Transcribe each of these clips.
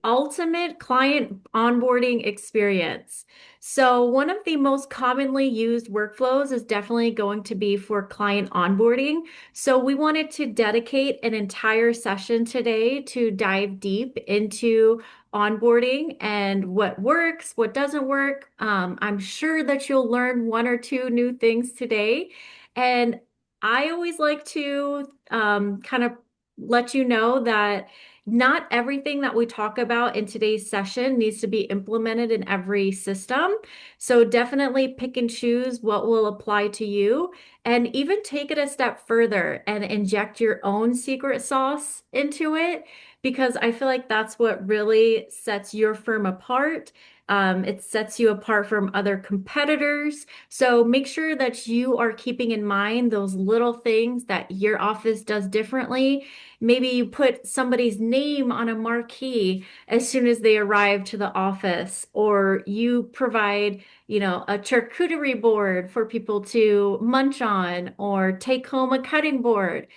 ultimate client onboarding experience. So, one of the most commonly used workflows is definitely going to be for client onboarding. So, we wanted to dedicate an entire session today to dive deep into onboarding and what works, what doesn't work. I'm sure that you'll learn one or two new things today. And I always like to kind of let you know that not everything that we talk about in today's session needs to be implemented in every system. So definitely pick and choose what will apply to you, and even take it a step further and inject your own secret sauce into it, because I feel like that's what really sets your firm apart. It sets you apart from other competitors. So make sure that you are keeping in mind those little things that your office does differently. Maybe you put somebody's name on a marquee as soon as they arrive to the office, or you provide, a charcuterie board for people to munch on or take home a cutting board.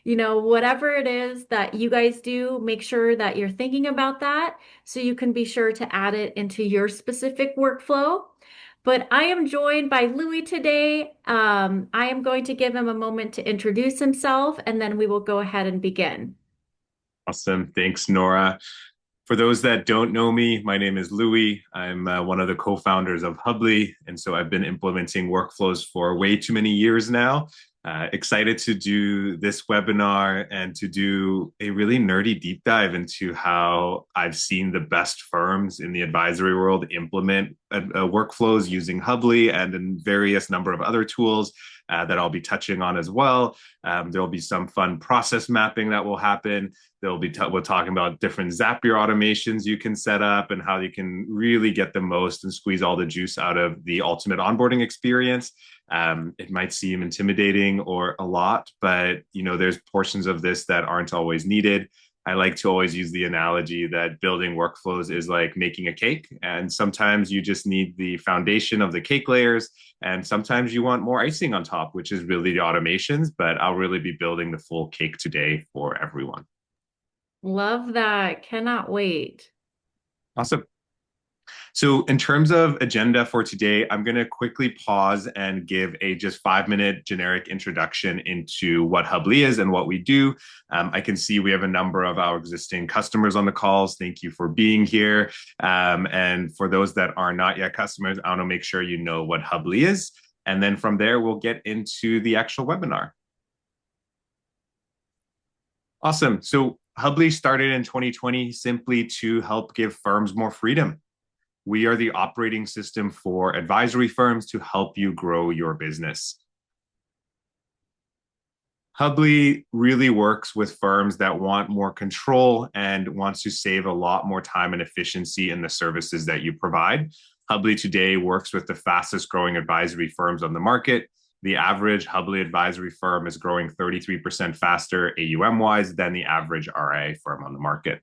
Whatever it is that you guys do, make sure that you're thinking about that so you can be sure to add it into your specific workflow. But I am joined by Louis today. I am going to give him a moment to introduce himself, and then we will go ahead and begin. Awesome. Thanks, Nora. For those that don't know me, my name is Louis. I'm one of the co-founders of Hubly, and so I've been implementing workflows for way too many years now. Excited to do this webinar and to do a really nerdy deep dive into how I've seen the best firms in the advisory world implement workflows using Hubly and in various number of other tools that I'll be touching on as well. There'll be some fun process mapping that will happen. We're talking about different Zapier automations you can set up and how you can really get the most and squeeze all the juice out of the ultimate onboarding experience. It might seem intimidating or a lot, but there's portions of this that aren't always needed. I like to always use the analogy that building workflows is like making a cake, and sometimes you just need the foundation of the cake layers, and sometimes you want more icing on top, which is really the automations. But I'll really be building the full cake today for everyone. Love that. Cannot wait. Awesome. So, in terms of agenda for today, I'm going to quickly pause and give a just 5 minute generic introduction into what Hubly is and what we do. I can see we have a number of our existing customers on the calls. Thank you for being here. And for those that are not yet customers, I want to make sure you know what Hubly is. And then from there, we'll get into the actual webinar. Awesome. So, Hubly started in 2020 simply to help give firms more freedom. We are the operating system for advisory firms to help you grow your business. Hubly really works with firms that want more control and wants to save a lot more time and efficiency in the services that you provide. Hubly today works with the fastest growing advisory firms on the market. The average Hubly advisory firm is growing 33% faster AUM wise than the average RIA firm on the market.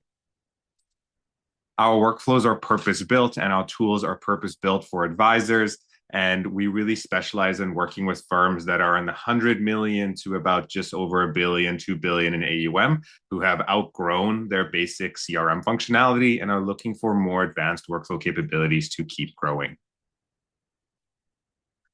Our workflows are purpose built and our tools are purpose built for advisors. And we really specialize in working with firms that are in the 100 million to about just over a billion, 2 billion in AUM, who have outgrown their basic CRM functionality and are looking for more advanced workflow capabilities to keep growing.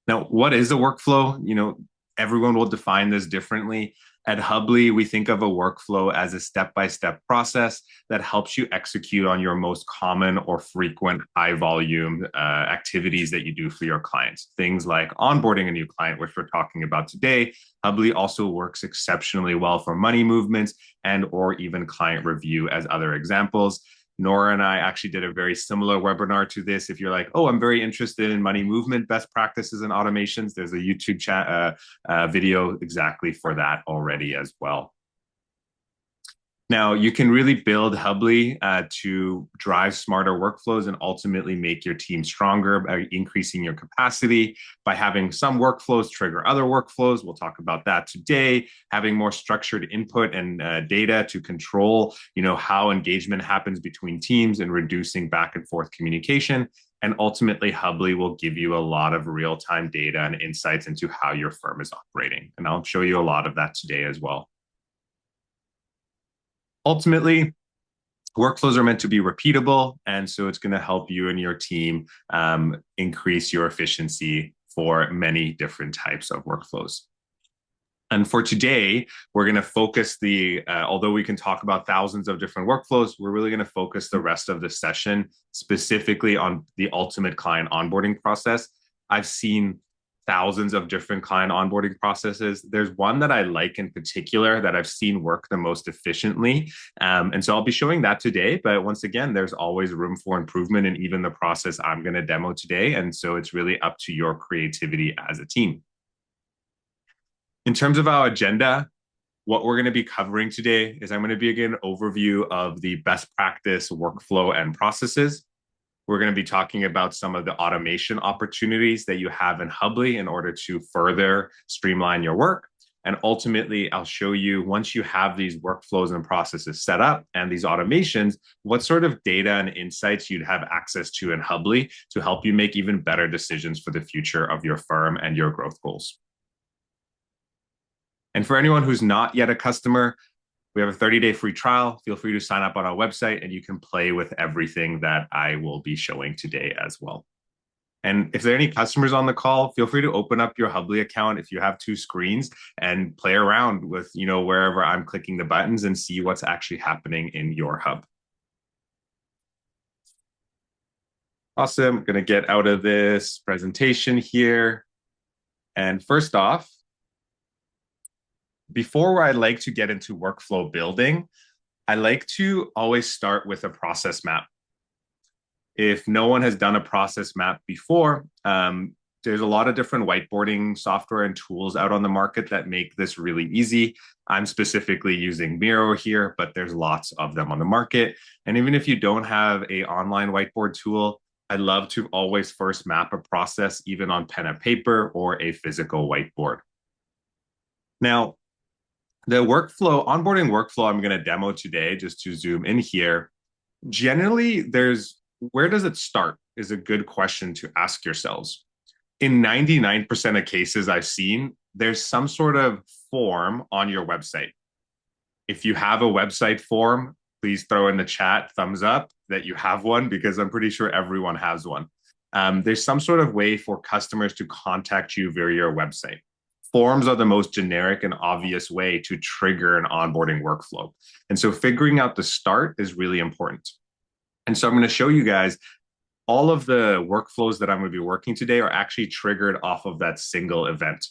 Now, what is a workflow? Everyone will define this differently. At Hubly, we think of a workflow as a step-by-step process that helps you execute on your most common or frequent high-volume activities that you do for your clients. Things like onboarding a new client, which we're talking about today. Hubly also works exceptionally well for money movements and or even client review as other examples. Nora and I actually did a very similar webinar to this. If you're like, oh, I'm very interested in money movement best practices and automations, there's a YouTube chat video exactly for that already as well. Now, you can really build Hubly to drive smarter workflows and ultimately make your team stronger by increasing your capacity, by having some workflows trigger other workflows. We'll talk about that today. Having more structured input and data to control, how engagement happens between teams and reducing back and forth communication. And ultimately, Hubly will give you a lot of real-time data and insights into how your firm is operating. And I'll show you a lot of that today as well. Ultimately, Workflows are meant to be repeatable, and so it's going to help you and your team increase your efficiency for many different types of workflows. And for today, we're going to focus although we can talk about thousands of different workflows, we're really going to focus the rest of the session specifically on the ultimate client onboarding process. I've seen thousands of different client onboarding processes. There's one that I like in particular that I've seen work the most efficiently. And so I'll be showing that today. But once again, there's always room for improvement in even the process I'm going to demo today. And so it's really up to your creativity as a team. In terms of our agenda, what we're going to be covering today is I'm going to be an overview of the best practice workflow and processes. We're going to be talking about some of the automation opportunities that you have in Hubly in order to further streamline your work. And ultimately, I'll show you once you have these workflows and processes set up and these automations, what sort of data and insights you'd have access to in Hubly to help you make even better decisions for the future of your firm and your growth goals. And for anyone who's not yet a customer, we have a 30-day free trial. Feel free to sign up on our website and you can play with everything that I will be showing today as well. And if there are any customers on the call, feel free to open up your Hubly account if you have two screens and play around with, wherever I'm clicking the buttons and see what's actually happening in your hub. Awesome. I'm going to get out of this presentation here. And first off, before I like to get into workflow building, I like to always start with a process map. If no one has done a process map before, there's a lot of different whiteboarding software and tools out on the market that make this really easy. I'm specifically using Miro here, but there's lots of them on the market. And even if you don't have an online whiteboard tool, I love to always first map a process, even on pen and paper or a physical whiteboard. Now, the onboarding workflow I'm going to demo today, just to zoom in here, generally, where does it start is a good question to ask yourselves. In 99% of cases I've seen, there's some sort of form on your website. If you have a website form, please throw in the chat thumbs up that you have one, because I'm pretty sure everyone has one. There's some sort of way for customers to contact you via your website. Forms are the most generic and obvious way to trigger an onboarding workflow. And so figuring out the start is really important. And so I'm going to show you guys all of the workflows that I'm going to be working today are actually triggered off of that single event.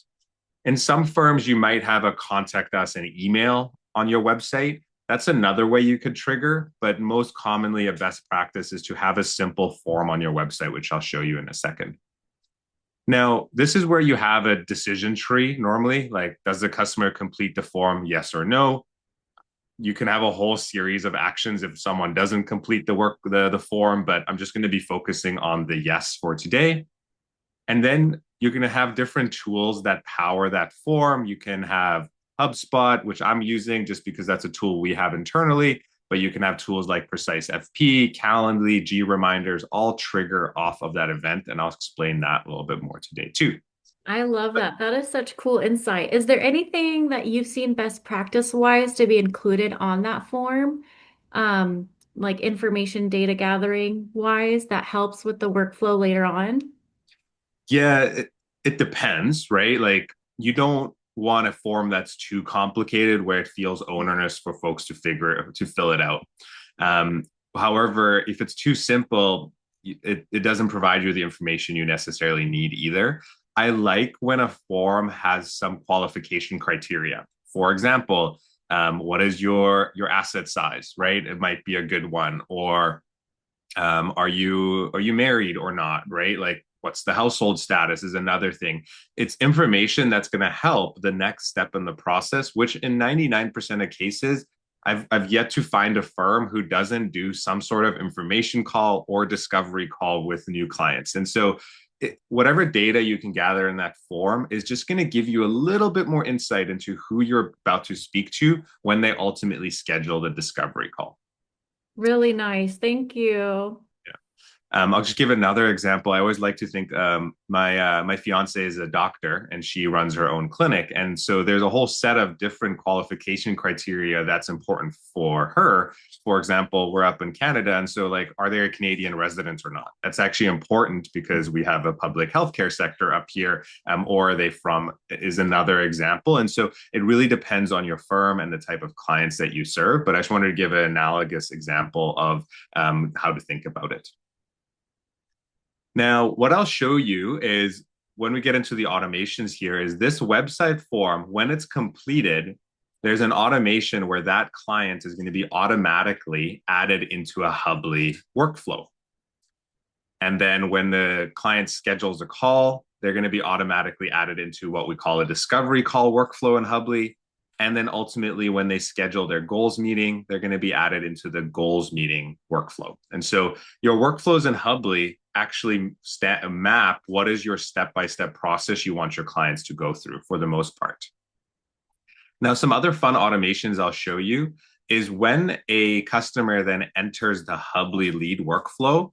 In some firms, you might have a contact us and email on your website. That's another way you could trigger, but most commonly a best practice is to have a simple form on your website, which I'll show you in a second. Now, this is where you have a decision tree normally, like does the customer complete the form, yes or no? You can have a whole series of actions if someone doesn't complete the form, but I'm just going to be focusing on the yes for today. And then you're going to have different tools that power that form. You can have HubSpot, which I'm using just because that's a tool we have internally, but you can have tools like Precise FP, Calendly, G Reminders, all trigger off of that event. And I'll explain that a little bit more today too. I love that. That is such cool insight. Is there anything that you've seen best practice wise to be included on that form? Like information data gathering wise that helps with the workflow later on? Yeah, it depends, right? Like you don't want a form that's too complicated where it feels onerous for folks to fill it out. However, if it's too simple, it doesn't provide you the information you necessarily need either. I like when a form has some qualification criteria. For example, what is your asset size, right? It might be a good one. Or are you married or not, right? Like what's the household status is another thing. It's information that's going to help the next step in the process, which in 99% of cases, I've yet to find a firm who doesn't do some sort of information call or discovery call with new clients. And so whatever data you can gather in that form is just going to give you a little bit more insight into who you're about to speak to when they ultimately schedule the discovery call. Really nice. Thank you. I'll just give another example. I always like to think my fiance is a doctor and she runs her own clinic, and so there's a whole set of different qualification criteria that's important for her. For example, we're up in Canada, and so like, are they a Canadian resident or not? That's actually important because we have a public healthcare sector up here, or are they from? Is another example, and so it really depends on your firm and the type of clients that you serve. But I just wanted to give an analogous example of how to think about it. Now, what I'll show you is when we get into the automations here is this website form, when it's completed, there's an automation where that client is going to be automatically added into a Hubly workflow. And then when the client schedules a call, they're going to be automatically added into what we call a discovery call workflow in Hubly. And then ultimately, when they schedule their goals meeting, they're going to be added into the goals meeting workflow. And so your workflows in Hubly actually map what is your step-by-step process you want your clients to go through for the most part. Now, some other fun automations I'll show you is when a customer then enters the Hubly lead workflow,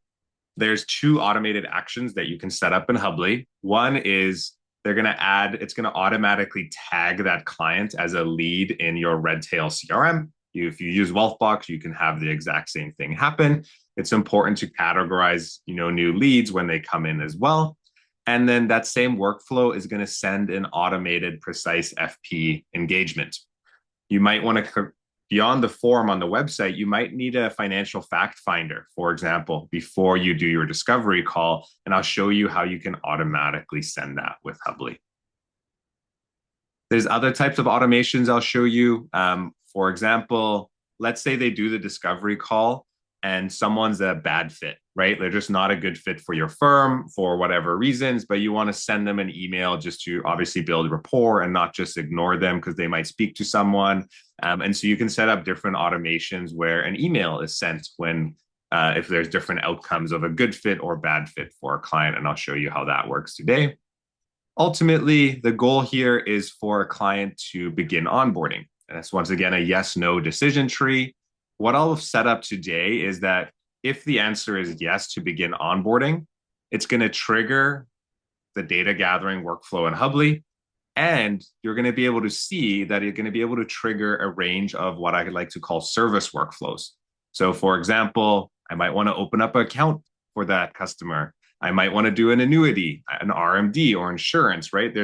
there's two automated actions that you can set up in Hubly. One is it's going to automatically tag that client as a lead in your Redtail CRM. If you use Wealthbox, you can have the exact same thing happen. It's important to categorize, new leads when they come in as well. And then that same workflow is going to send an automated precise FP engagement. You might want to, beyond the form on the website, you might need a financial fact finder, for example, before you do your discovery call. And I'll show you how you can automatically send that with Hubly. There's other types of automations I'll show you. For example, let's say they do the discovery call and someone's a bad fit, right? They're just not a good fit for your firm for whatever reasons, but you want to send them an email just to obviously build rapport and not just ignore them because they might speak to someone. And so you can set up different automations where an email is sent when if there's different outcomes of a good fit or bad fit for a client. And I'll show you how that works today. Ultimately, the goal here is for a client to begin onboarding. And that's once again a yes no decision tree. What I'll set up today is that if the answer is yes to begin onboarding, it's going to trigger the data gathering workflow in Hubly. And you're going to be able to see that you're going to be able to trigger a range of what I like to call service workflows. So, for example, I might want to open up an account for that customer. I might want to do an annuity, an RMD, or insurance, right?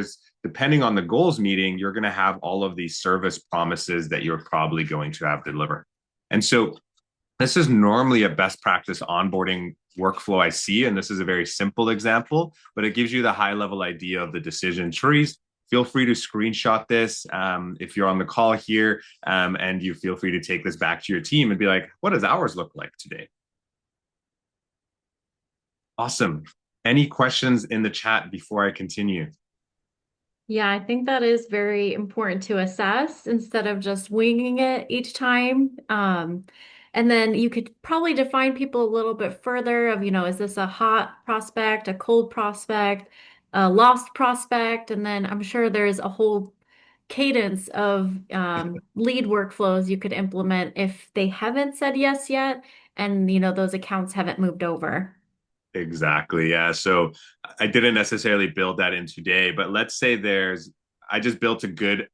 Depending on the goals meeting, you're going to have all of these service promises that you're probably going to have to deliver. And so this is normally a best practice onboarding workflow I see, and this is a very simple example, but it gives you the high level idea of the decision trees. Feel free to screenshot this if you're on the call here, and you feel free to take this back to your team and be like, what does ours look like today? Awesome. Any questions in the chat before I continue? Yeah, I think that is very important to assess instead of just winging it each time. And then you could probably define people a little bit further of, is this a hot prospect, a cold prospect, a lost prospect? And then I'm sure there's a whole cadence of lead workflows you could implement if they haven't said yes yet and, those accounts haven't moved over. Exactly. Yeah. So I didn't necessarily build that in today, but let's say I just built a good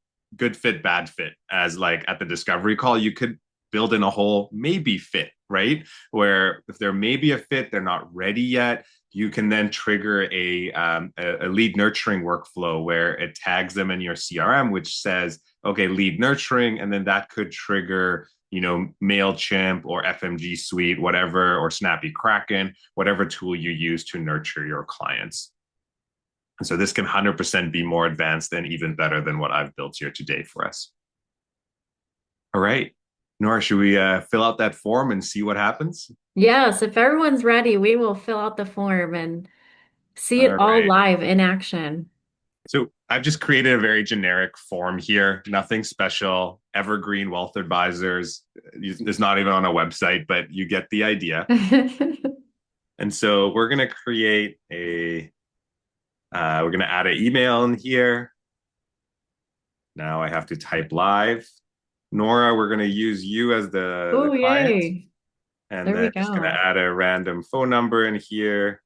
fit, bad fit as like at the discovery call, you could build in a whole maybe fit, right? Where if there may be a fit, they're not ready yet. You can then trigger a lead nurturing workflow where it tags them in your CRM, which says, okay, lead nurturing. And then that could trigger MailChimp or FMG Suite, whatever, or Snappy Kraken, whatever tool you use to nurture your clients. And so this can 100% be more advanced and even better than what I've built here today for us. All right. Nora, should we fill out that form and see what happens? Yes, if everyone's ready, we will fill out the form and see it All all right. live in action. So I've just created a very generic form here, nothing special. Evergreen Wealth Advisors. It's not even on a website, but you get the idea. And so we're going to create we're going to add an email in here. Now I have to type live. Nora, we're going to use you as the Oh, client. yay. And There we then just going to go. add a random phone number in here.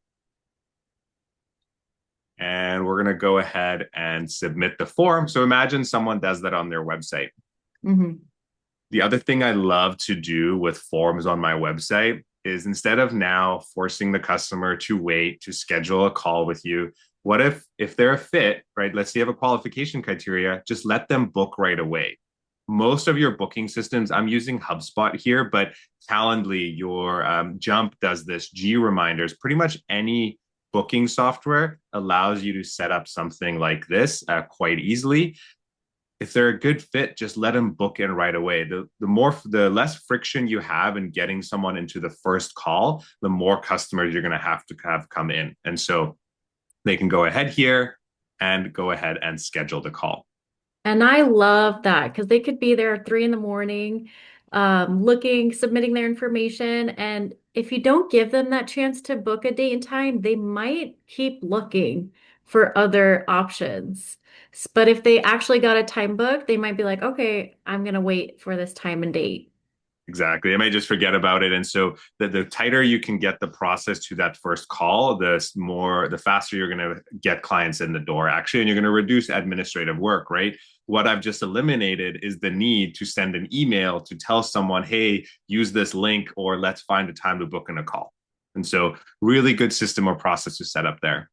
And we're going to go ahead and submit the form. So imagine someone does that on their website. Hmm. The other thing I love to do with forms on my website is instead of now forcing the customer to wait to schedule a call with you, what if they're a fit, right? Let's say you have a qualification criteria, just let them book right away. Most of your booking systems, I'm using HubSpot here, but Calendly, your Jump does this, G Reminders, pretty much any booking software allows you to set up something like this quite easily. If they're a good fit, just let them book in right away. The less friction you have in getting someone into the first call, the more customers you're going to have come in. And so they can go ahead here and go ahead and schedule the call. And I love that because they could be there at 3 in the morning, looking, submitting their information. And if you don't give them that chance to book a date and time, they might keep looking for other options. But if they actually got a time booked, they might be like, okay, I'm going to wait for this time and date. Exactly. I may just forget about it. And so the tighter you can get the process to that first call, the faster you're going to get clients in the door, actually, and you're going to reduce administrative work, right? What I've just eliminated is the need to send an email to tell someone, hey, use this link or let's find a time to book in a call. And so really good system or process to set up there.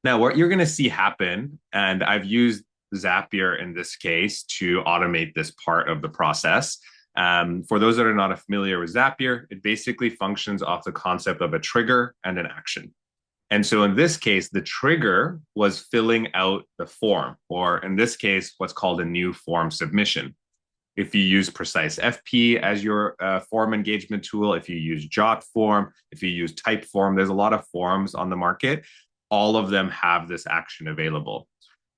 Now, what you're going to see happen, and I've used Zapier in this case to automate this part of the process. For those that are not familiar with Zapier, it basically functions off the concept of a trigger and an action. And so in this case, the trigger was filling out the form, or in this case, what's called a new form submission. If you use Precise FP as your form engagement tool, if you use JotForm, if you use Typeform, there's a lot of forms on the market. All of them have this action available.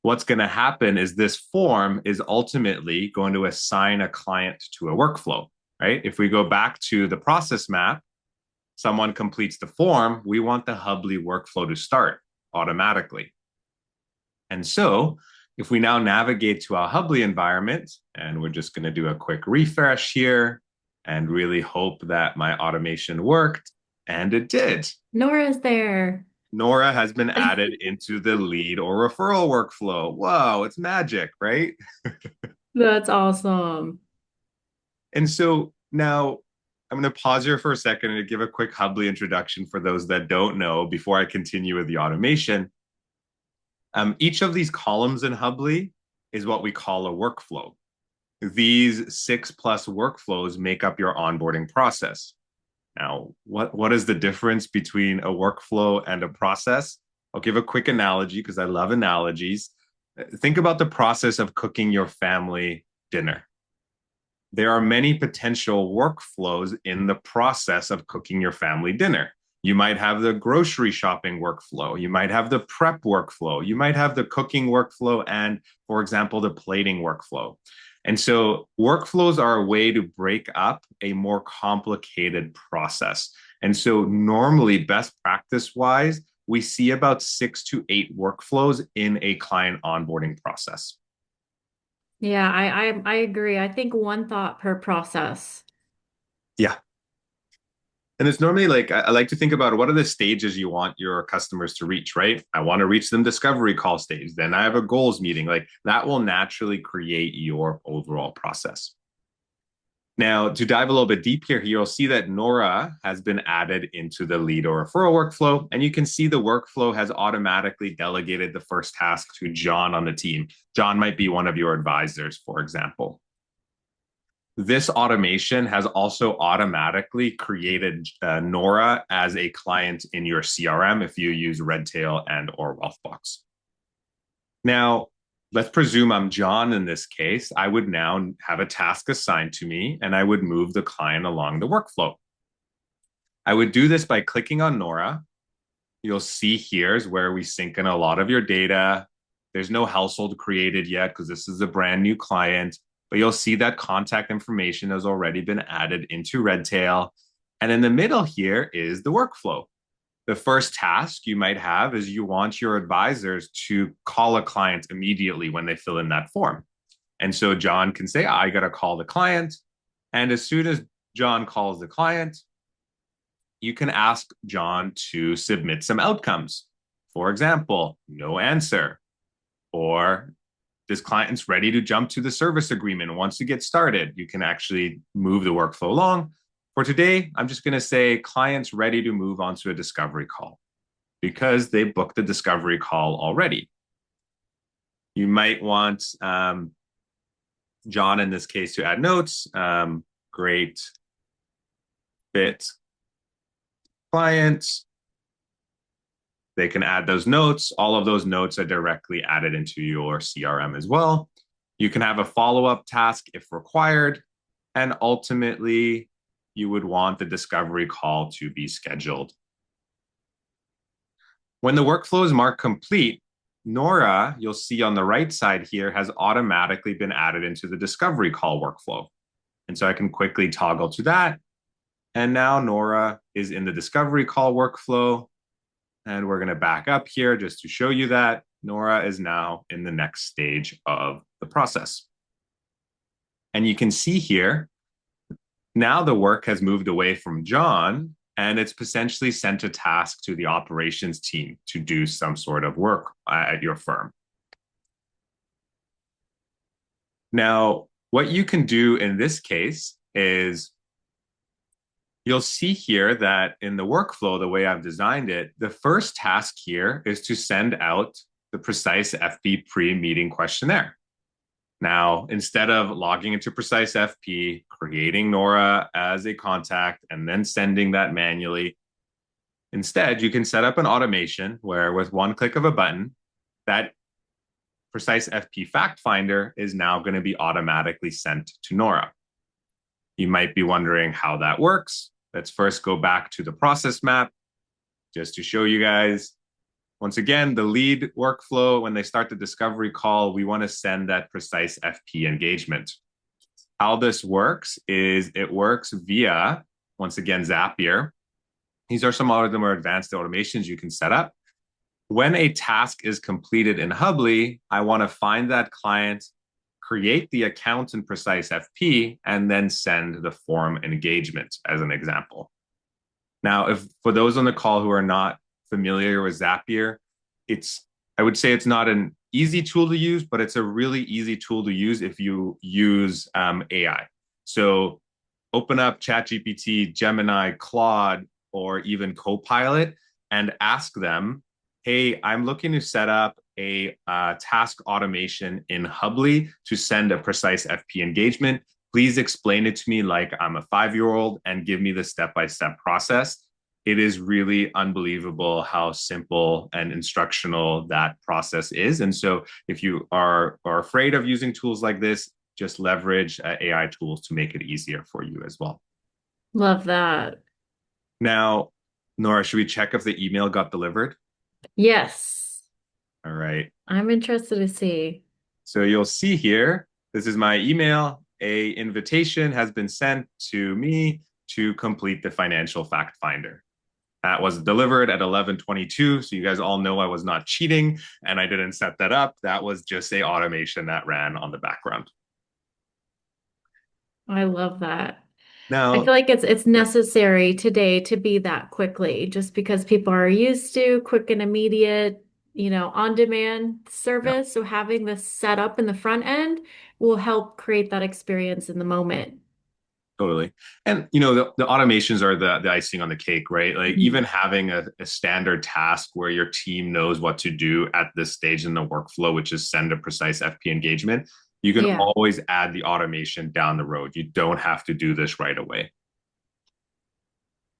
What's going to happen is this form is ultimately going to assign a client to a workflow, right? If we go back to the process map, someone completes the form, we want the Hubly workflow to start automatically. And so if we now navigate to our Hubly environment, and we're just going to do a quick refresh here and really hope that my automation worked, and it did. Nora's there. Nora has been added into the lead or referral workflow. Whoa, it's magic, right? That's awesome. And so now I'm going to pause here for a second and give a quick Hubly introduction for those that don't know before I continue with the automation. Each of these columns in Hubly is what we call a workflow. These 6+ workflows make up your onboarding process. Now, what is the difference between a workflow and a process? I'll give a quick analogy because I love analogies. Think about the process of cooking your family dinner. There are many potential workflows in the process of cooking your family dinner. You might have the grocery shopping workflow. You might have the prep workflow. You might have the cooking workflow and, for example, the plating workflow. And so workflows are a way to break up a more complicated process. And so normally, best practice wise, we see about 6 to 8 workflows in a client onboarding process. Yeah, I agree. I think one thought per process. Yeah. And it's normally like I like to think about what are the stages you want your customers to reach, right? I want to reach them discovery call stage. Then I have a goals meeting. Like that will naturally create your overall process. Now, to dive a little bit deep here, you'll see that Nora has been added into the lead or referral workflow. And you can see the workflow has automatically delegated the first task to John on the team. John might be one of your advisors, for example. This automation has also automatically created Nora as a client in your CRM if you use Redtail and or Wealthbox. Now, let's presume I'm John in this case. I would now have a task assigned to me and I would move the client along the workflow. I would do this by clicking on Nora. You'll see here is where we sync in a lot of your data. There's no household created yet because this is a brand new client, but you'll see that contact information has already been added into Redtail. And in the middle here is the workflow. The first task you might have is you want your advisors to call a client immediately when they fill in that form. And so John can say, I got to call the client. And as soon as John calls the client, you can ask John to submit some outcomes. For example, no answer, or this client's ready to jump to the service agreement and wants to get started. You can actually move the workflow along. For today, I'm just going to say client's ready to move on to a discovery call because they booked the discovery call already. You might want John, in this case, to add notes. Great fit client. They can add those notes. All of those notes are directly added into your CRM as well. You can have a follow-up task if required. And ultimately, you would want the discovery call to be scheduled. When the workflow is marked complete, Nora, you'll see on the right side here, has automatically been added into the discovery call workflow. And so I can quickly toggle to that. And now Nora is in the discovery call workflow. And we're going to back up here just to show you that Nora is now in the next stage of the process. And you can see here, now the work has moved away from John and it's potentially sent a task to the operations team to do some sort of work at your firm. Now, what you can do in this case is you'll see here that in the workflow, the way I've designed it, the first task here is to send out the Precise FP pre-meeting questionnaire. Now, instead of logging into Precise FP, creating Nora as a contact, and then sending that manually, instead, you can set up an automation where with one click of a button, that Precise FP fact finder is now going to be automatically sent to Nora. You might be wondering how that works. Let's first go back to the process map just to show you guys. Once again, the lead workflow, when they start the discovery call, we want to send that Precise FP engagement. How this works is it works via, once again, Zapier. These are some of the more advanced automations you can set up. When a task is completed in Hubly, I want to find that client, create the account in Precise FP, and then send the form engagement as an example. Now, if for those on the call who are not familiar with Zapier, I would say it's not an easy tool to use, but it's a really easy tool to use if you use AI. So open up ChatGPT, Gemini, Claude, or even Copilot and ask them, hey, I'm looking to set up a task automation in Hubly to send a Precise FP engagement. Please explain it to me like I'm a 5-year-old and give me the step-by-step process. It is really unbelievable how simple and instructional that process is. And so if you are afraid of using tools like this, just leverage AI tools to make it easier for you as well. Love that. Now, Nora, should we check if the email got delivered? Yes. All right. I'm interested to see. So you'll see here, this is my email. A invitation has been sent to me to complete the financial fact finder. That was delivered at 11:22. So you guys all know I was not cheating and I didn't set that up. That was just a automation that ran on the background. I love that. I Now, feel like it's necessary today to be that quickly, just because people are used to quick and immediate, on-demand yeah, service. So having this set up in the front end will help create that experience in the moment. totally. And the automations are the icing on the cake, right? Like even having a standard task where your team knows what to do at this stage in the workflow, which is send a Precise FP engagement, you can Yeah. always add the automation down the road. You don't have to do this right away.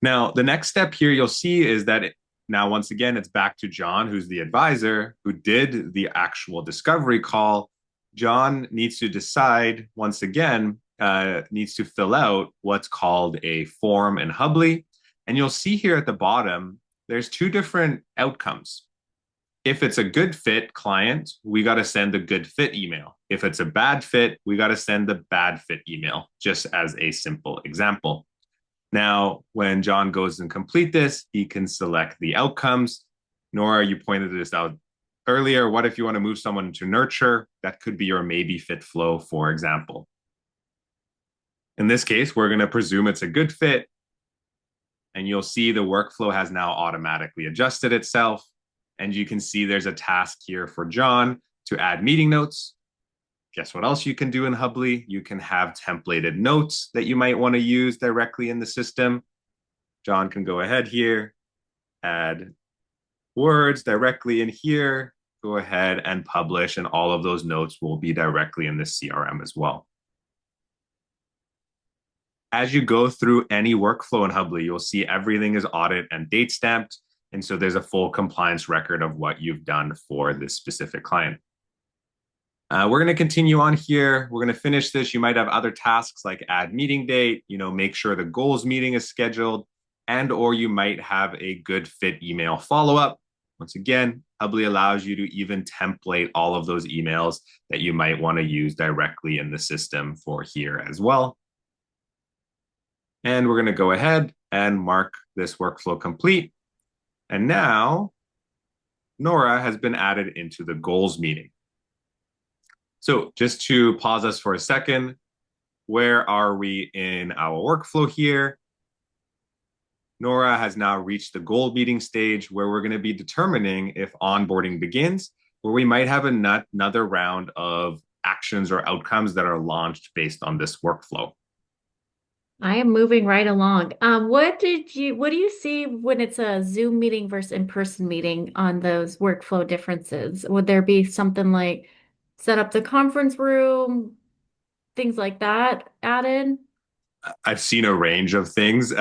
Now, the next step here you'll see is that now, once again, it's back to John, who's the advisor who did the actual discovery call. John needs to decide, once again, needs to fill out what's called a form in Hubly. And you'll see here at the bottom, there's two different outcomes. If it's a good fit client, we got to send a good fit email. If it's a bad fit, we got to send the bad fit email, just as a simple example. Now, when John goes and complete this, he can select the outcomes. Nora, you pointed this out earlier. What if you want to move someone to nurture? That could be your maybe fit flow, for example. In this case, we're going to presume it's a good fit, and you'll see the workflow has now automatically adjusted itself. And you can see there's a task here for John to add meeting notes. Guess what else you can do in Hubly? You can have templated notes that you might want to use directly in the system. John can go ahead here, add words directly in here, go ahead and publish, and all of those notes will be directly in the CRM as well. As you go through any workflow in Hubly, you'll see everything is audit and date stamped. And so there's a full compliance record of what you've done for this specific client. We're going to continue on here. We're going to finish this. You might have other tasks like add meeting date, make sure the goals meeting is scheduled, and or you might have a good fit email follow-up. Once again, Hubly allows you to even template all of those emails that you might want to use directly in the system for here as well. And we're going to go ahead and mark this workflow complete. And now Nora has been added into the goals meeting. So just to pause us for a second, where are we in our workflow here? Nora has now reached the goal meeting stage where we're going to be determining if onboarding begins, where we might have another round of actions or outcomes that are launched based on this workflow. I am moving right along. What do you see when it's a Zoom meeting versus in-person meeting on those workflow differences? Would there be something like set up the conference room, things like that added? I've seen a range of things.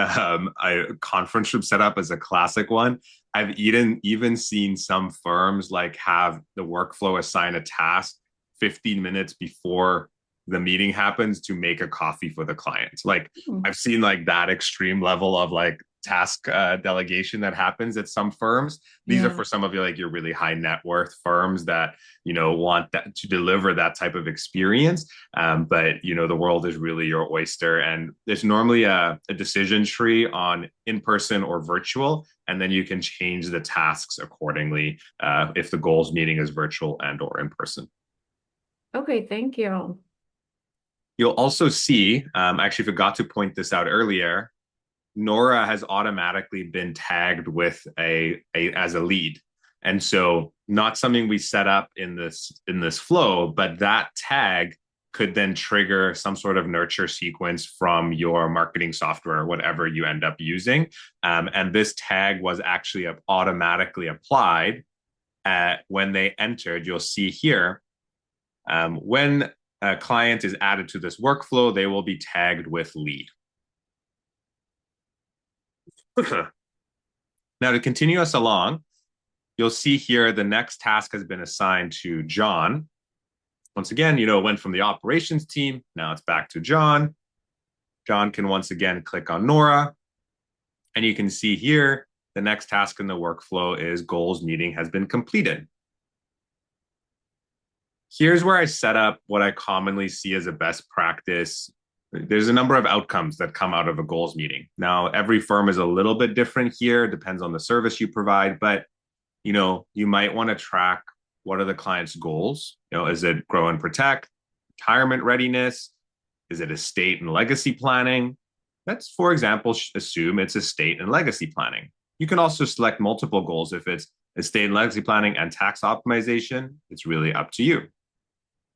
Conference room setup is a classic one. I've even seen some firms like have the workflow assign a task 15 minutes before the meeting happens to make a coffee for the client. Like Hmm. I've seen like that extreme level of like task delegation that happens at some firms. These are Yeah. for some of your really high net worth firms that want that to deliver that type of experience. But the world is really your oyster, and there's normally a decision tree on in person or virtual, and then you can change the tasks accordingly if the goals meeting is virtual and or in person. Okay, thank you. You'll also see, actually forgot to point this out earlier, Nora has automatically been tagged with a as a lead. And so not something we set up in this flow, but that tag could then trigger some sort of nurture sequence from your marketing software, whatever you end up using. And this tag was actually automatically applied when they entered. You'll see here when a client is added to this workflow, they will be tagged with lead. Now, to continue us along, you'll see here the next task has been assigned to John. Once again, it went from the operations team. Now it's back to John. John can once again click on Nora. And you can see here, the next task in the workflow is goals meeting has been completed. Here's where I set up what I commonly see as a best practice. There's a number of outcomes that come out of a goals meeting. Now, every firm is a little bit different here, depends on the service you provide, but you might want to track what are the client's goals. Is it grow and protect, retirement readiness? Is it estate and legacy planning? Let's, for example, assume it's estate and legacy planning. You can also select multiple goals if it's estate and legacy planning and tax optimization. It's really up to you.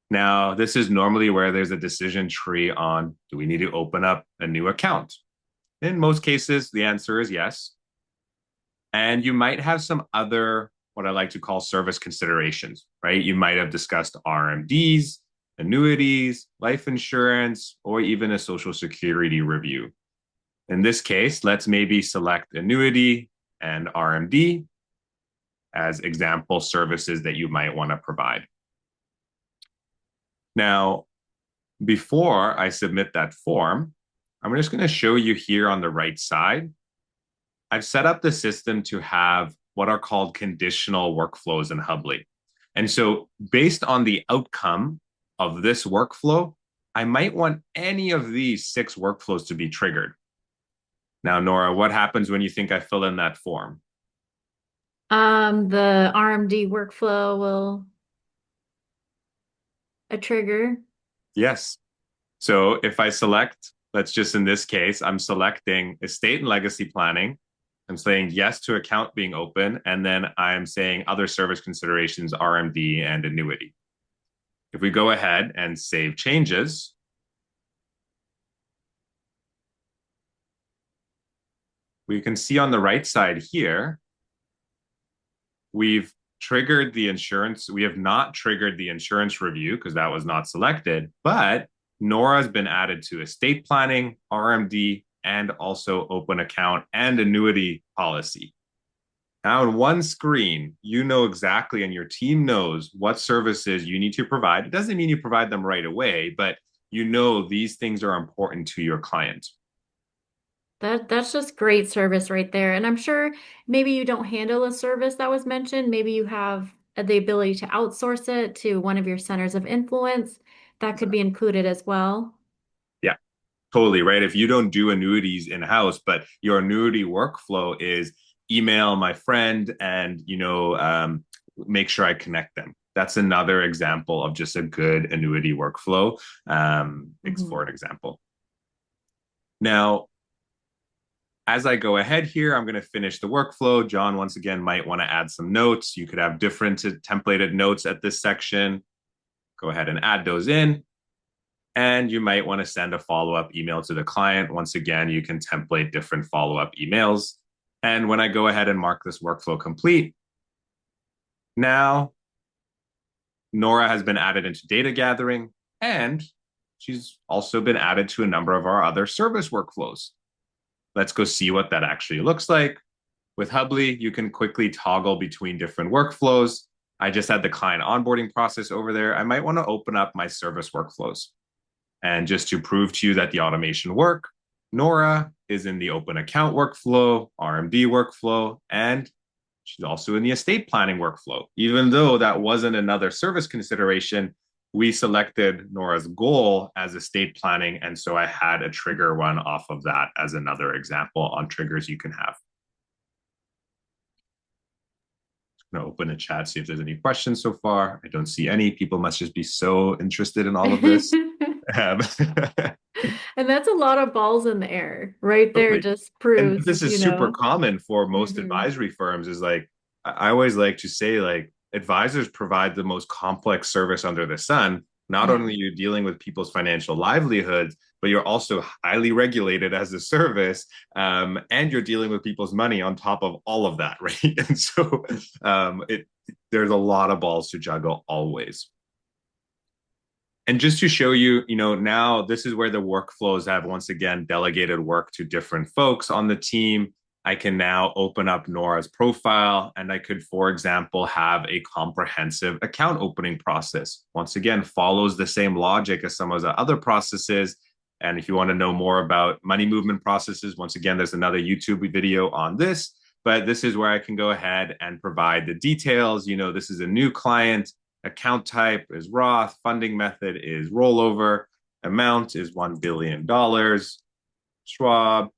Now, this is normally where there's a decision tree on, do we need to open up a new account? In most cases, the answer is yes. And you might have some other, what I like to call service considerations, right? You might have discussed RMDs, annuities, life insurance, or even a social security review. In this case, let's maybe select annuity and RMD as example services that you might want to provide. Now, before I submit that form, I'm just going to show you here on the right side. I've set up the system to have what are called conditional workflows in Hubly. And so based on the outcome of this workflow, I might want any of these 6 workflows to be triggered. Now, Nora, what happens when you think I fill in that form? The RMD workflow will a trigger. Yes. So if I select let's just in this case, I'm selecting estate and legacy planning. I'm saying yes to account being open, and then I'm saying other service considerations, RMD and annuity. If we go ahead and save changes, we can see on the right side here, we've triggered the insurance. We have not triggered the insurance review because that was not selected, but Nora has been added to estate planning, RMD, and also open account and annuity policy. Now, in one screen, you know exactly, and your team knows what services you need to provide. It doesn't mean you provide them right away, but you know these things are important to your client. That's just great service right there. And I'm sure maybe you don't handle a service that was mentioned. Maybe you have the ability to outsource it to one of your centers of influence. That could be included as well. Yeah, totally, right? If you don't do annuities in house, but your annuity workflow is email my friend and make sure I connect them. That's another example of just a good annuity workflow. For Mhm. an example. Now, as I go ahead here, I'm going to finish the workflow. John, once again, might want to add some notes. You could have different templated notes at this section. Go ahead and add those in. And you might want to send a follow-up email to the client. Once again, you can template different follow-up emails. And when I go ahead and mark this workflow complete, now Nora has been added into data gathering, and she's also been added to a number of our other service workflows. Let's go see what that actually looks like. With Hubly, you can quickly toggle between different workflows. I just had the client onboarding process over there. I might want to open up my service workflows. And just to prove to you that the automation work, Nora is in the open account workflow, RMD workflow, and she's also in the estate planning workflow. Even though that wasn't another service consideration, we selected Nora's goal as estate planning. And so I had a trigger run off of that as another example on triggers you can have. I'm going to open a chat, see if there's any questions so far. I don't see any. People must just be so interested in all of this. Um, And that's a lot of balls in the air right there. Totally. Just And proves, this is super common for most hmm advisory firms is like, I always like to say, like, advisors provide the most complex service under the sun. Not Yeah. only are you dealing with people's financial livelihoods, but you're also highly regulated as a service, and you're dealing with people's money on top of all of that, right? And so there's a lot of balls to juggle always. And just to show you, now this is where the workflows have once again delegated work to different folks on the team. I can now open up Nora's profile and I could, for example, have a comprehensive account opening process. Once again, follows the same logic as some of the other processes. And if you want to know more about money movement processes, once again, there's another YouTube video on this. But this is where I can go ahead and provide the details. This is a new client. Account type is Roth, funding method is rollover, amount is $1 billion, Schwab,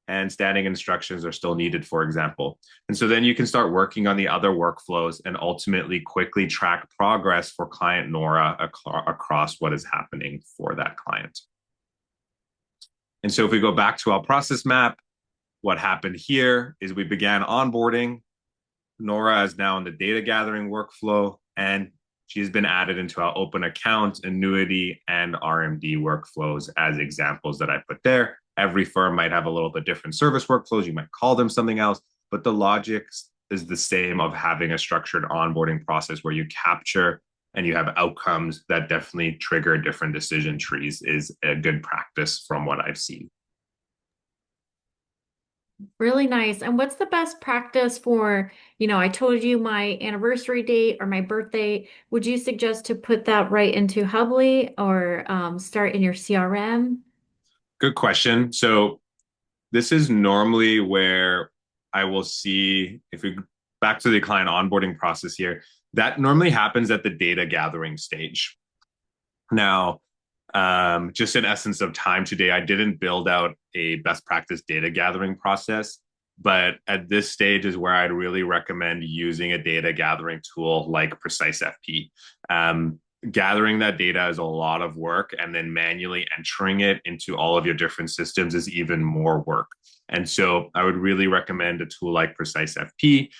and standing instructions are still needed, for example. And so then you can start working on the other workflows and ultimately quickly track progress for client Nora across what is happening for that client. And so if we go back to our process map, what happened here is we began onboarding. Nora is now in the data gathering workflow, and she's been added into our open account, annuity, and RMD workflows as examples that I put there. Every firm might have a little bit different service workflows. You might call them something else, but the logic is the same of having a structured onboarding process where you capture and you have outcomes that definitely trigger different decision trees is a good practice from what I've seen. Really nice. And what's the best practice for, I told you my anniversary date or my birthday. Would you suggest to put that right into Hubly or start in your CRM? Good question. So this is normally where I will see if we back to the client onboarding process here, that normally happens at the data gathering stage. Now, just in essence of time today, I didn't build out a best practice data gathering process, but at this stage is where I'd really recommend using a data gathering tool like Precise FP. gathering that data is a lot of work, and then manually entering it into all of your different systems is even more work. And so I would really recommend a tool like Precise FP,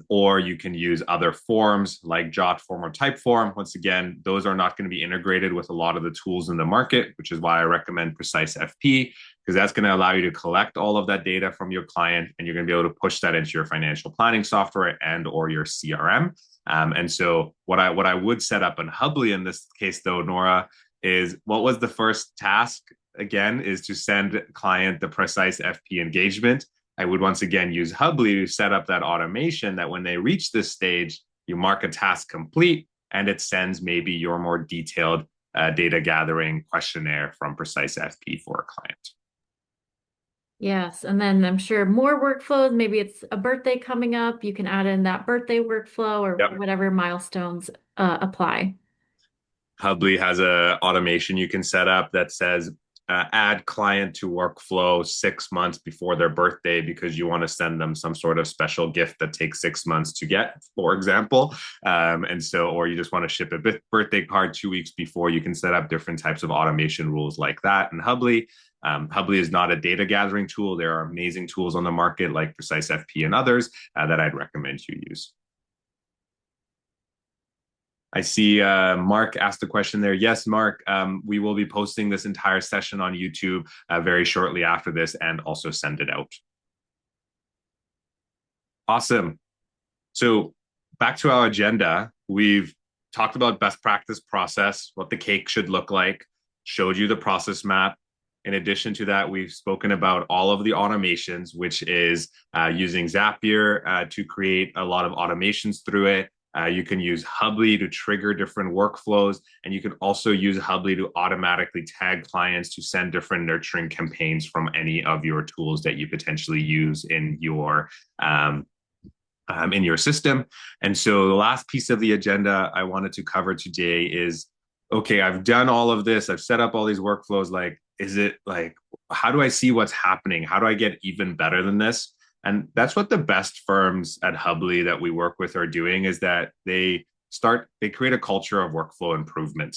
or you can use other forms like Jotform or Typeform. Once again, those are not going to be integrated with a lot of the tools in the market, which is why I recommend Precise FP, because that's going to allow you to collect all of that data from your client, and you're going to be able to push that into your financial planning software and or your CRM. And so what I would set up in Hubly in this case, though, Nora, is what was the first task? Again, is to send client the precise FP engagement. I would once again use Hubly to set up that automation that when they reach this stage, you mark a task complete and it sends maybe your more detailed data gathering questionnaire from Precise FP for a client. Yes, and then I'm sure more workflows. Maybe it's a birthday coming up. You can add in that birthday workflow or Yep. whatever milestones apply. Hubly has a automation you can set up that says add client to workflow 6 months before their birthday because you want to send them some sort of special gift that takes 6 months to get, for example. And so, or you just want to ship a birthday card 2 weeks before, you can set up different types of automation rules like that. And Hubly, Hubly is not a data gathering tool. There are amazing tools on the market like Precise FP and others that I'd recommend you use. I see Mark asked a question there. Yes, Mark, we will be posting this entire session on YouTube very shortly after this and also send it out. Awesome. So back to our agenda, we've talked about best practice process, what the cake should look like, showed you the process map. In addition to that, we've spoken about all of the automations, which is using Zapier to create a lot of automations through it. You can use Hubly to trigger different workflows, and you can also use Hubly to automatically tag clients to send different nurturing campaigns from any of your tools that you potentially use in your system. And so the last piece of the agenda I wanted to cover today is, okay, I've done all of this. I've set up all these workflows. Like, is it like, how do I see what's happening? How do I get even better than this? And that's what the best firms at Hubly that we work with are doing, is that they create a culture of workflow improvement.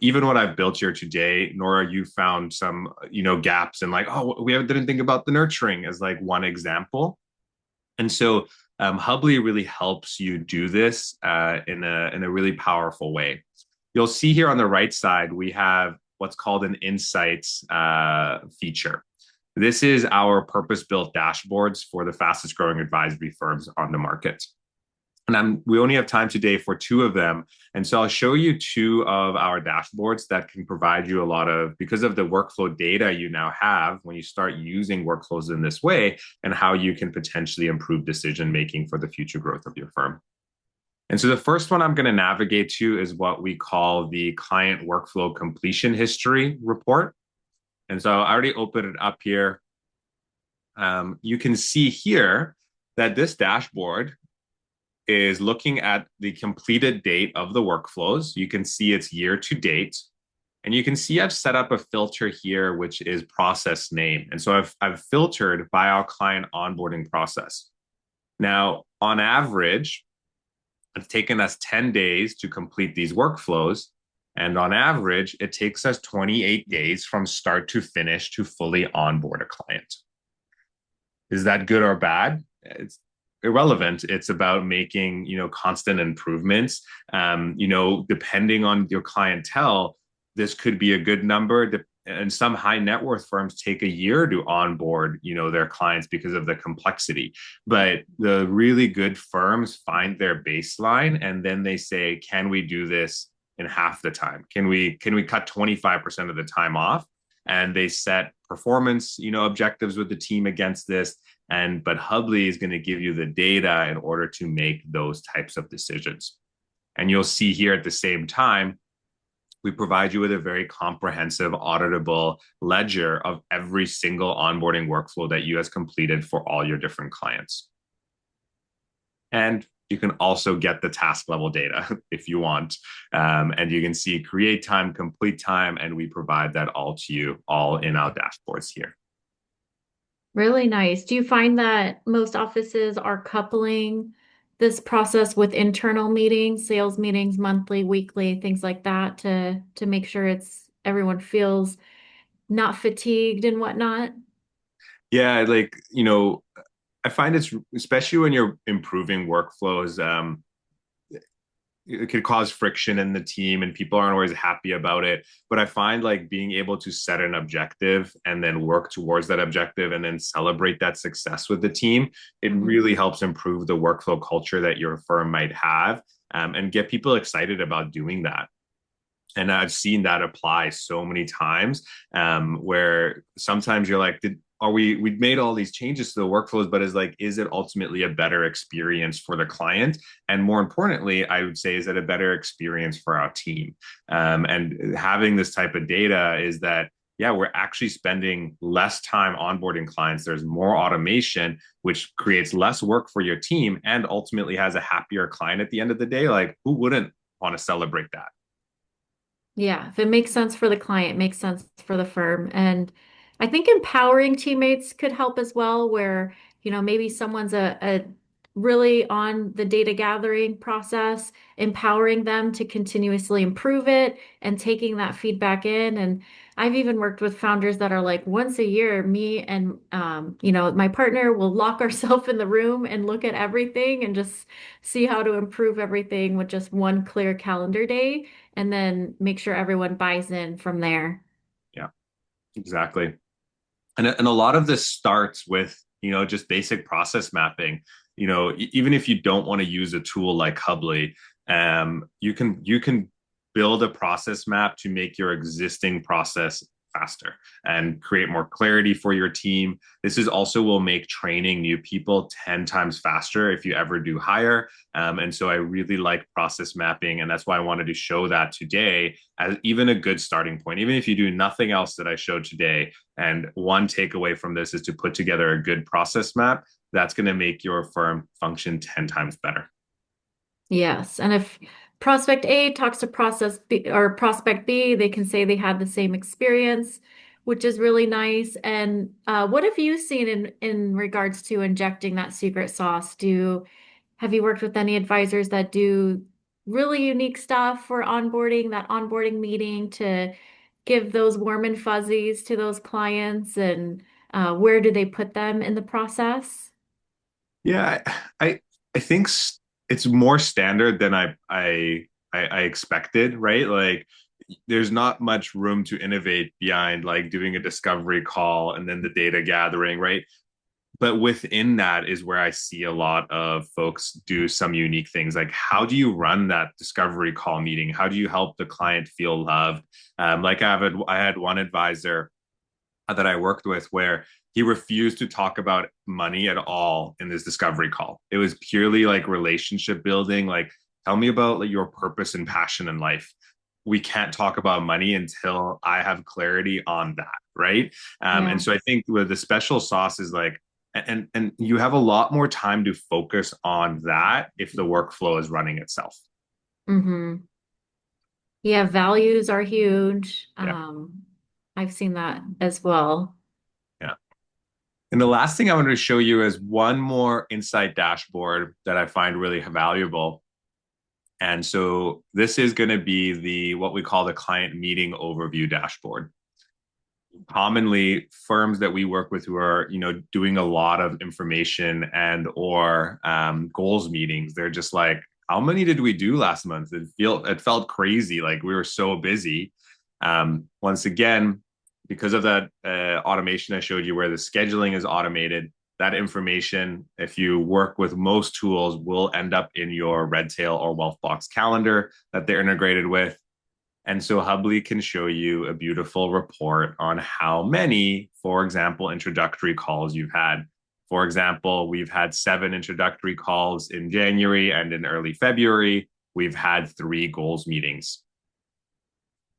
Even what I've built here today, Nora, you found some, gaps and like, oh, we didn't think about the nurturing as like one example. And so Hubly really helps you do this in a really powerful way. You'll see here on the right side, we have what's called an insights feature. This is our purpose-built dashboards for the fastest growing advisory firms on the market. And we only have time today for two of them. And so I'll show you two of our dashboards that can provide you a lot of, because of the workflow data you now have when you start using workflows in this way, and how you can potentially improve decision making for the future growth of your firm. And so the first one I'm going to navigate to is what we call the client workflow completion history report. And so I already opened it up here. You can see here that this dashboard is looking at the completed date of the workflows. You can see it's year to date. And you can see I've set up a filter here, which is process name. And so I've filtered by our client onboarding process. Now, on average, it's taken us 10 days to complete these workflows. And on average, it takes us 28 days from start to finish to fully onboard a client. Is that good or bad? It's irrelevant. It's about making, constant improvements. Depending on your clientele, this could be a good number. And some high net worth firms take a year to onboard, their clients because of the complexity. But the really good firms find their baseline and then they say, can we do this in half the time? Can we cut 25% of the time off? And they set performance, objectives with the team against this. But Hubly is going to give you the data in order to make those types of decisions. And you'll see here at the same time, we provide you with a very comprehensive, auditable ledger of every single onboarding workflow that you have completed for all your different clients. And you can also get the task level data if you want. And you can see create time, complete time, and we provide that all to you, all in our dashboards here. Really nice. Do you find that most offices are coupling this process with internal meetings, sales meetings, monthly, weekly, things like that to make sure it's everyone feels not fatigued and whatnot. Yeah, I find it's especially when you're improving workflows, it could cause friction in the team and people aren't always happy about it. But I find like being able to set an objective and then work towards that objective and then celebrate that success with the team, it Mhm. really helps improve the workflow culture that your firm might have, and get people excited about doing that. And I've seen that apply so many times, where sometimes you're like, we've made all these changes to the workflows, but is it ultimately a better experience for the client? And more importantly, I would say, is it a better experience for our team? And having this type of data is that, yeah, we're actually spending less time onboarding clients. There's more automation, which creates less work for your team and ultimately has a happier client at the end of the day. Like, who wouldn't want to celebrate that? Yeah, if it makes sense for the client, makes sense for the firm. And I think empowering teammates could help as well, where, maybe someone's a really on the data gathering process, empowering them to continuously improve it and taking that feedback in. And I've even worked with founders that are like, once a year, me and my partner will lock ourselves in the room and look at everything and just see how to improve everything with just one clear calendar day and then make sure everyone buys in from there. Yeah, exactly. And a lot of this starts with, just basic process mapping. Even if you don't want to use a tool like Hubly, you can build a process map to make your existing process faster and create more clarity for your team. This is also will make training new people 10 times faster if you ever do hire. And so I really like process mapping. And that's why I wanted to show that today as even a good starting point. Even if you do nothing else that I showed today, and one takeaway from this is to put together a good process map that's going to make your firm function 10 times better. Yes. And if prospect A talks to process B or prospect B, they can say they had the same experience, which is really nice. And what have you seen in regards to injecting that secret sauce? Have you worked with any advisors that do really unique stuff for onboarding, that onboarding meeting to give those warm and fuzzies to those clients? And where do they put them in the process? Yeah, I think it's more standard than I expected, right? Like there's not much room to innovate behind like doing a discovery call and then the data gathering, right? But within that is where I see a lot of folks do some unique things. Like, how do you run that discovery call meeting? How do you help the client feel loved? I had one advisor that I worked with where he refused to talk about money at all in this discovery call. It was purely like relationship building. Like, tell me about like your purpose and passion in life. We can't talk about money until I have clarity on that, right? And Yeah. so I think with the special sauce is like, and you have a lot more time to focus on that if the workflow is running itself. Hmm. Yeah, values are huge. Yeah, I've seen that as well. yeah. And the last thing I wanted to show you is one more insight dashboard that I find really valuable. And so this is going to be the what we call the client meeting overview dashboard. Commonly, firms that we work with who are doing a lot of information and or goals meetings, they're just like, how many did we do last month? It felt crazy, like we were so busy. Once again, because of that automation I showed you, where the scheduling is automated, that information, if you work with most tools, will end up in your Redtail or Wealthbox calendar that they're integrated with. And so Hubly can show you a beautiful report on how many, for example, introductory calls you've had. For example, we've had 7 introductory calls in January, and in early February, we've had 3 goals meetings.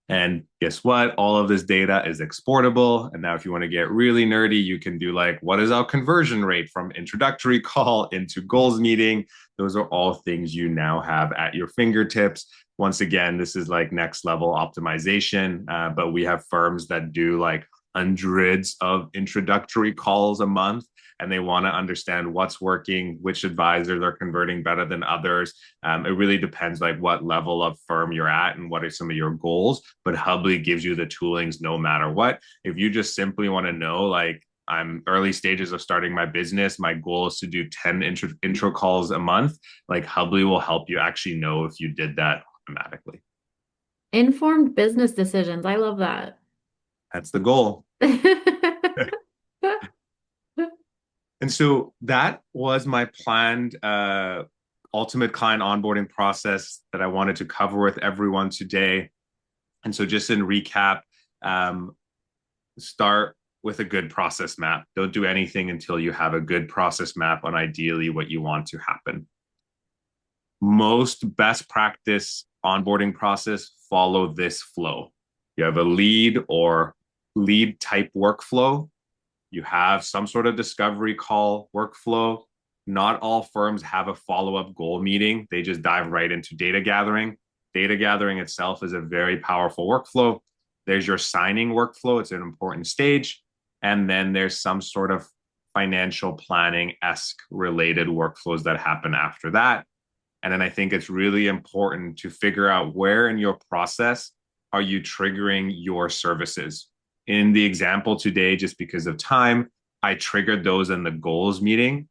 And guess what? All of this data is exportable. And now, if you want to get really nerdy, you can do like, what is our conversion rate from introductory call into goals meeting? Those are all things you now have at your fingertips. Once again, this is like next level optimization, but we have firms that do like hundreds of introductory calls a month. and they want to understand what's working, which advisors are converting better than others. It really depends like what level of firm you're at and what are some of your goals. But Hubly gives you the toolings no matter what. If you just simply want to know, like, I'm early stages of starting my business. My goal is to do 10 intro calls a month. Like Hubly will help you actually know if you did that automatically. Informed business decisions. I love that. That's the goal. And so that was my planned ultimate client onboarding process that I wanted to cover with everyone today. And so, just in recap, um, start with a good process map. Don't do anything until you have a good process map on ideally what you want to happen. Most best practice onboarding process follow this flow. You have a lead or lead type workflow. You have some sort of discovery call workflow. Not all firms have a follow-up goal meeting. They just dive right into data gathering. Data gathering itself is a very powerful workflow. There's your signing workflow. It's an important stage. And then there's some sort of financial planning-esque related workflows that happen after that. And then I think it's really important to figure out where in your process are you triggering your services. In the example today, just because of time, I triggered those in the goals meeting.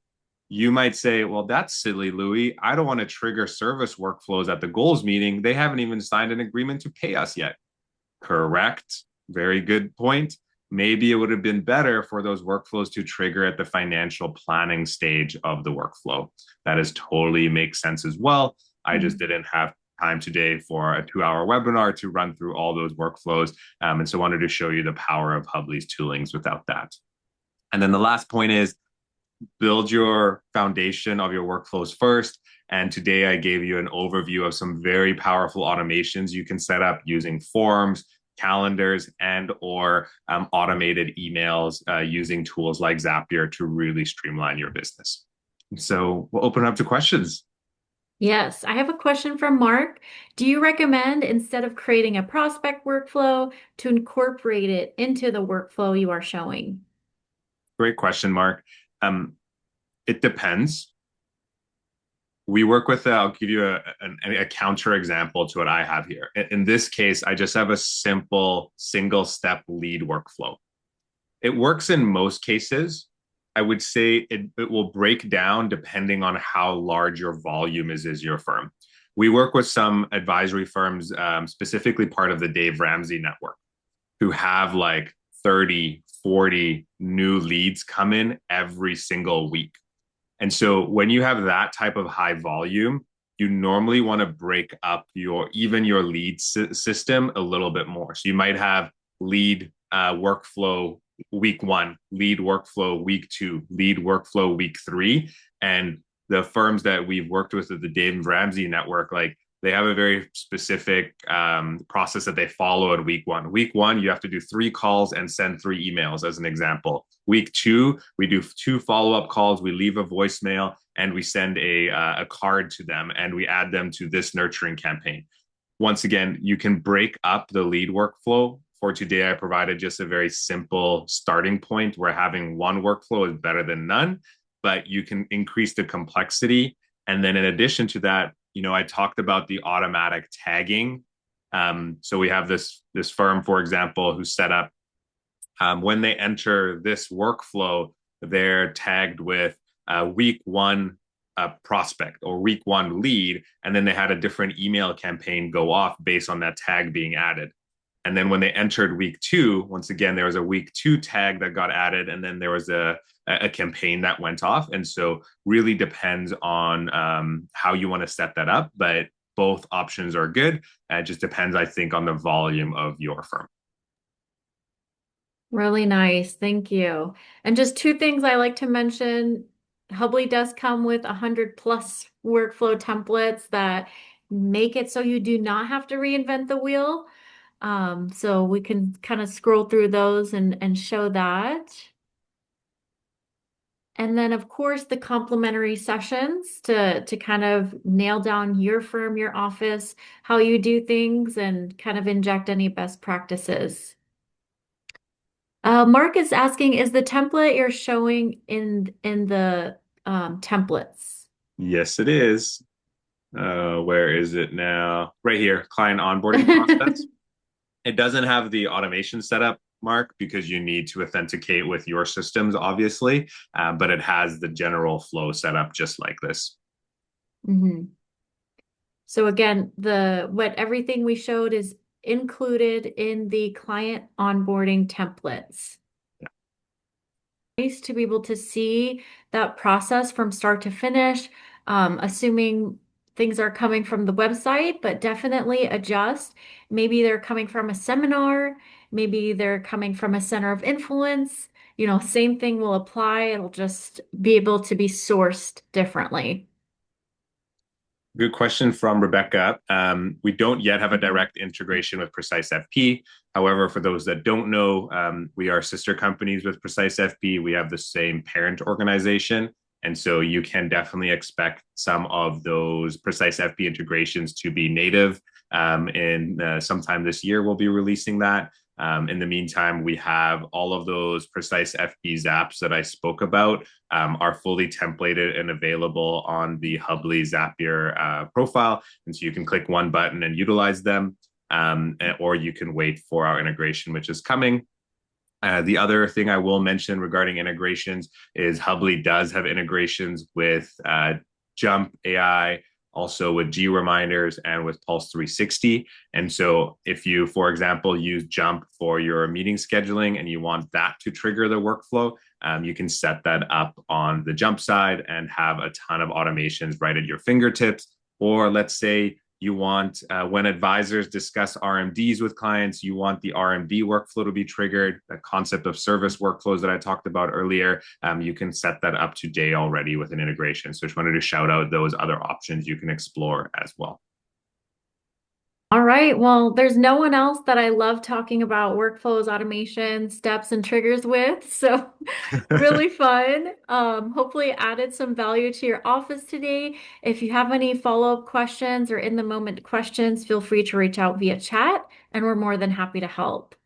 You might say, well, that's silly, Louis. I don't want to trigger service workflows at the goals meeting. They haven't even signed an agreement to pay us yet. Correct. Very good point. Maybe it would have been better for those workflows to trigger at the financial planning stage of the workflow. That is totally makes sense as well. I just didn't have time today for a 2 hour webinar to run through all those workflows. And so I wanted to show you the power of Hubly's toolings without that. And then the last point is build your foundation of your workflows first. And today I gave you an overview of some very powerful automations you can set up using forms, calendars, and or automated emails using tools like Zapier to really streamline your business. So we'll open up to questions. Yes, I have a question from Mark. Do you recommend instead of creating a prospect workflow to incorporate it into the workflow you are showing? Great question, Mark. Um, it depends. We work with, I'll give you a counter example to what I have here. In this case, I just have a simple single step lead workflow. It works in most cases. I would say it will break down depending on how large your volume is your firm. We work with some advisory firms, specifically part of the Dave Ramsey network, who have like 30, 40 new leads come in every single week. And so when you have that type of high volume, you normally want to break up your lead system a little bit more. So you might have lead workflow week 1, lead workflow week 2, lead workflow week 3. And the firms that we've worked with at the Dave Ramsey network, like they have a very specific process that they follow at week 1. Week 1, you have to do 3 calls and send 3 emails, as an example. Week 2, we do 2 follow-up calls, we leave a voicemail, and we send a card to them, and we add them to this nurturing campaign. Once again, you can break up the lead workflow. For today, I provided just a very simple starting point where having one workflow is better than none, but you can increase the complexity. And then in addition to that, I talked about the automatic tagging. So we have this firm, for example, who set up when they enter this workflow, they're tagged with week 1 prospect or week 1 lead, and then they had a different email campaign go off based on that tag being added. And then when they entered week 2, once again, there was a week 2 tag that got added, and then there was a campaign that went off. And so really depends on how you want to set that up, but both options are good. It just depends, I think, on the volume of your firm. Really nice. Thank you. And just 2 things I like to mention. Hubly does come with 100 plus workflow templates that make it so you do not have to reinvent the wheel. So we can kind of scroll through those and show that. And then, of course, the complimentary sessions to kind of nail down your firm, your office, how you do things, and kind of inject any best practices. Mark is asking, is the template you're showing in the templates? Yes, it is. Where is it now? Right here, client onboarding process. It doesn't have the automation setup, Mark, because you need to authenticate with your systems, obviously, but it has the general flow set up just like this. Mhm. So again, the what everything we showed is included in the client onboarding templates. Nice to be able to see that process from start to finish, assuming things are coming from the website, but definitely adjust. Maybe they're coming from a seminar, maybe they're coming from a center of influence. Same thing will apply. It'll just be able to be sourced differently. Good question from Rebecca. We don't yet have a direct integration with Precise FP. However, for those that don't know, we are sister companies with Precise FP. We have the same parent organization. And so you can definitely expect some of those Precise FP integrations to be native. And sometime this year, we'll be releasing that. In the meantime, we have all of those Precise FP apps that I spoke about are fully templated and available on the Hubly Zapier profile. And so you can click one button and utilize them, or you can wait for our integration, which is coming. The other thing I will mention regarding integrations is Hubly does have integrations with Jump AI, also with G Reminders and with Pulse 360. And so, if you, for example, use Jump for your meeting scheduling and you want that to trigger the workflow, you can set that up on the Jump side and have a ton of automations right at your fingertips. Or let's say you want, when advisors discuss RMDs with clients, you want the RMD workflow to be triggered. The concept of service workflows that I talked about earlier, you can set that up today already with an integration. So just wanted to shout out those other options you can explore as well. All right. Well, there's no one else that I love talking about workflows, automation, steps, and triggers with. So really fun. Hopefully added some value to your office today. If you have any follow-up questions or in the moment questions, feel free to reach out via chat, and we're more than happy to help.